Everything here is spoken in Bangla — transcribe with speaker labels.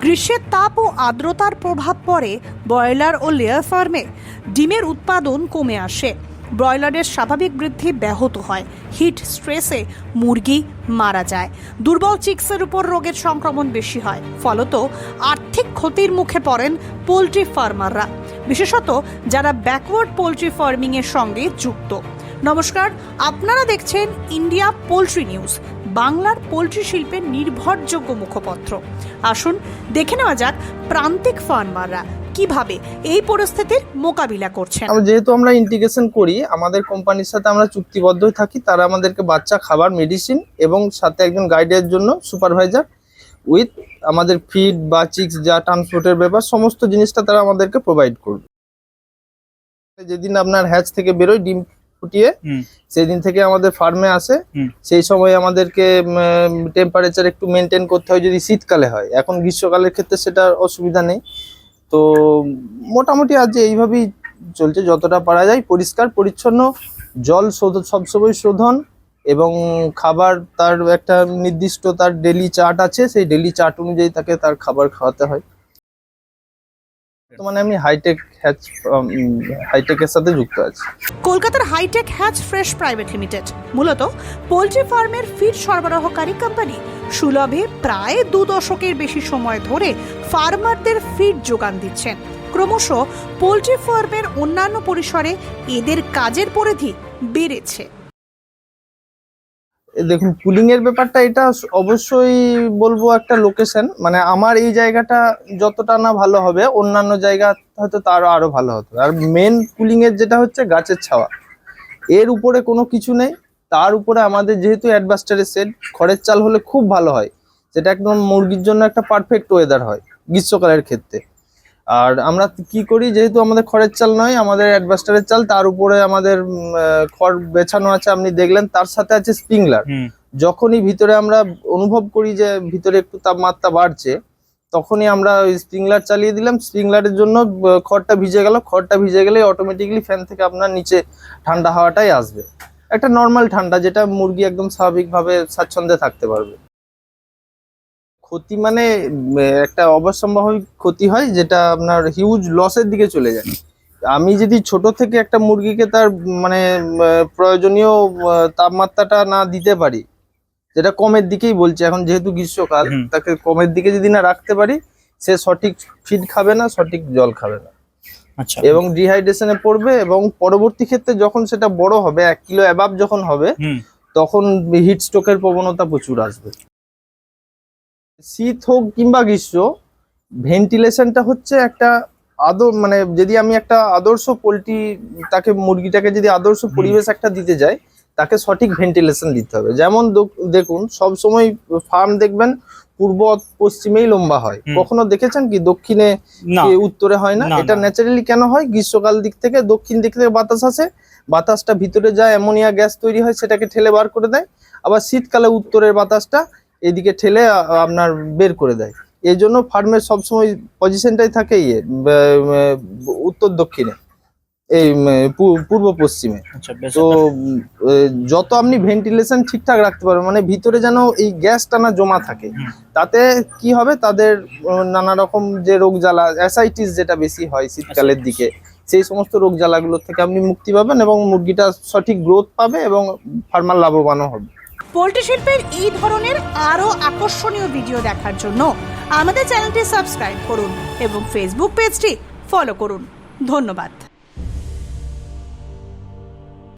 Speaker 1: গ্রীষ্মের তাপ ও আর্দ্রতার প্রভাব পড়ে ব্রয়লার ও লেয়ার ফার্মে। ডিমের উৎপাদন কমে আসে, ব্রয়লারের স্বাভাবিক বৃদ্ধি ব্যাহত হয়, হিট স্ট্রেসে মুরগি মারা যায়, দুর্বল চিক্সের উপর রোগের সংক্রমণ বেশি হয়। ফলত আর্থিক ক্ষতির মুখে পড়েন পোলট্রি ফার্মাররা, বিশেষত যারা ব্যাকওয়ার্ড পোলট্রি ফার্মিং এর সঙ্গে যুক্ত। নমস্কার, আপনারা দেখছেন ইন্ডিয়া পোলট্রি নিউজ, বাংলার পোলট্রি শিল্পের নির্ভরযোগ্য মুখপত্র। আসুন দেখে নেওয়া যাক প্রান্তিক ফার্মাররা কিভাবে এই পরিস্থিতির মোকাবিলা করছেন।
Speaker 2: যেহেতু আমরা ইন্টিগ্রেশন করি, আমাদের কোম্পানির সাথে আমরা চুক্তিবদ্ধ থাকি। তারা আমাদেরকে বাচ্চা, খাবার, মেডিসিন এবং সাথে একজন গাইডের জন্য সুপারভাইজার উইথ আমাদের ফিড বা চিক্স যা ট্রান্সপোর্টের ব্যাপার সমস্ত জিনিসটা তারা আমাদেরকে প্রোভাইড করবে। যেদিন আপনার হ্যাচ থেকে বেরোয় ডিম ফুটিয়ে, সেদিন থেকে আমাদের ফার্মে আসে। সেই সময় আমাদেরকে টেম্পারেচার একটু মেনটেন করতে হয় যদি শীতকালে হয়। এখন গ্রীষ্মকালের ক্ষেত্রে সেটা অসুবিধা নেই। তো মোটামুটি আজ এইভাবেই চলছে, যতটা পারা যায় পরিষ্কার পরিচ্ছন্ন, জল সবসময় শোধন এবং খাবার তার একটা নির্দিষ্ট তার ডেলি চার্ট আছে, সেই ডেলি চার্ট অনুযায়ী তাকে তার খাবার খাওয়াতে হয়। মানে আমি হাইটেকের সাথে যুক্ত আছি।
Speaker 1: কলকাতার Hitech Hatch Fresh private limited মূলত পোলট্রি ফার্মের ফিড সরবরাহকারী কোম্পানি। সুলভে প্রায় 2 দশকের বেশি সময় ধরে ফার্মারদের ফিড যোগান দিচ্ছেন। ক্রমশ পোলট্রি ফার্মের অন্যান্য পরিসরে এদের কাজের পরিধি বেড়েছে।
Speaker 2: দেখুন, পুলিং এর ব্যাপারটা এটা অবশ্যই বলবো একটা লোকেশন, মানে আমার এই জায়গাটা যতটা না ভালো হবে অন্যান্য জায়গা হয়তো তারও আরো ভালো হতো। আর মেন পুলিং এর যেটা হচ্ছে গাছের ছাওয়া, এর উপরে কোনো কিছু নেই। তার উপরে আমাদের যেহেতু অ্যাডভাস্টারের সেট, খড়ের চাল হলে খুব ভালো হয়, যেটা একদম মুরগির জন্য একটা পারফেক্ট ওয়েদার হয় গ্রীষ্মকালের ক্ষেত্রে। আর আমরা কি করি, যেহেতু আমাদের খড়ের চাল নয়, আমাদের অ্যাডভাস্টারের চাল, তার উপরে আমাদের খড় বেছানো আছে, আপনি দেখলেন, তার সাথে আছে স্প্রিংলার। যখনই ভিতরে আমরা অনুভব করি যে ভিতরে একটু তাপমাত্রা বাড়ছে, তখনই আমরা ওই স্প্রিংলার চালিয়ে দিলাম। স্প্রিংলারের জন্য খড়টা ভিজে গেল, খড়টা ভিজে গেলে অটোমেটিক্যালি ফ্যান থেকে আপনার নিচে ঠান্ডা হাওয়াটাই আসবে, একটা নর্মাল ঠান্ডা, যেটা মুরগি একদম স্বাভাবিকভাবে স্বাচ্ছন্দ্যে থাকতে পারবে। ক্ষতি মানে একটা অবশ্যম্ভাবী ক্ষতি হয়, যেটা আপনার হিউজ লসের দিকে চলে যায়। আমি যদি ছোট থেকে একটা মুরগিকে তার মানে প্রয়োজনীয় তাপমাত্রাটা না দিতে পারি, যেটা কমের দিকেই বলছি, এখন যেহেতু গ্রীষ্মকাল, তাকে কমের দিকে যদি না রাখতে পারি, সে সঠিক ফিড খাবে না, সঠিক জল খাবে না,
Speaker 3: আচ্ছা,
Speaker 2: এবং ডিহাইড্রেশনে পড়বে। এবং পরবর্তী ক্ষেত্রে যখন সেটা বড় হবে, 1 কিলো অ্যাবাভ যখন হবে, তখন হিট স্ট্রোকের প্রবণতা প্রচুর আসবে। শীত হোক কিংবা গ্রীষ্ম, ভেন্টিলেশনটা হচ্ছে একটা মানে যদি আমি একটা আদর্শ পোলট্রি, তাকে মুরগিটাকে যদি আদর্শ পরিবেশ একটা দিতে যাই, তাকে সঠিক ভেন্টিলেশন দিতে হবে। যেমন দেখুন, সব সময় ফার্ম দেখবেন পূর্ব পশ্চিমেই লম্বা হয়, কখনো দেখেছেন কি দক্ষিণে উত্তরে হয় না? এটা ন্যাচারালি কেন হয়? গ্রীষ্মকাল দিক থেকে দক্ষিণ দিক থেকে বাতাস আসে, বাতাসটা ভিতরে যায়, অ্যামোনিয়া গ্যাস তৈরি হয়, সেটাকে ঠেলে বার করে দেয়। আবার শীতকালে উত্তরের বাতাসটা এদিকে ঠেলে আপনার বের করে দেয়। এই জন্য ফার্মের সবসময় পজিশনটাই থাকে উত্তর দক্ষিণে, এই পূর্ব পশ্চিমে। তো যত আপনি ভেন্টিলেশন ঠিকঠাক রাখতে পারবেন, মানে ভিতরে যেন এই গ্যাসটা না জমা থাকে, তাতে কি হবে, তাদের নানা রকম যে রোগ জ্বালা, অ্যাসাইটিস যেটা বেশি হয় শীতকালের দিকে, সেই সমস্ত রোগ জ্বালাগুলোর থেকে আপনি মুক্তি পাবেন এবং মুরগিটা সঠিক গ্রোথ পাবে এবং ফার্মার লাভবানও হবে।
Speaker 1: পোল্ট্রি শিল্পের এই ধরনের আরো আকর্ষণীয় ভিডিও দেখার জন্য আমাদের চ্যানেলটি সাবস্ক্রাইব করুন এবং ফেসবুক পেজটি ফলো করুন। ধন্যবাদ।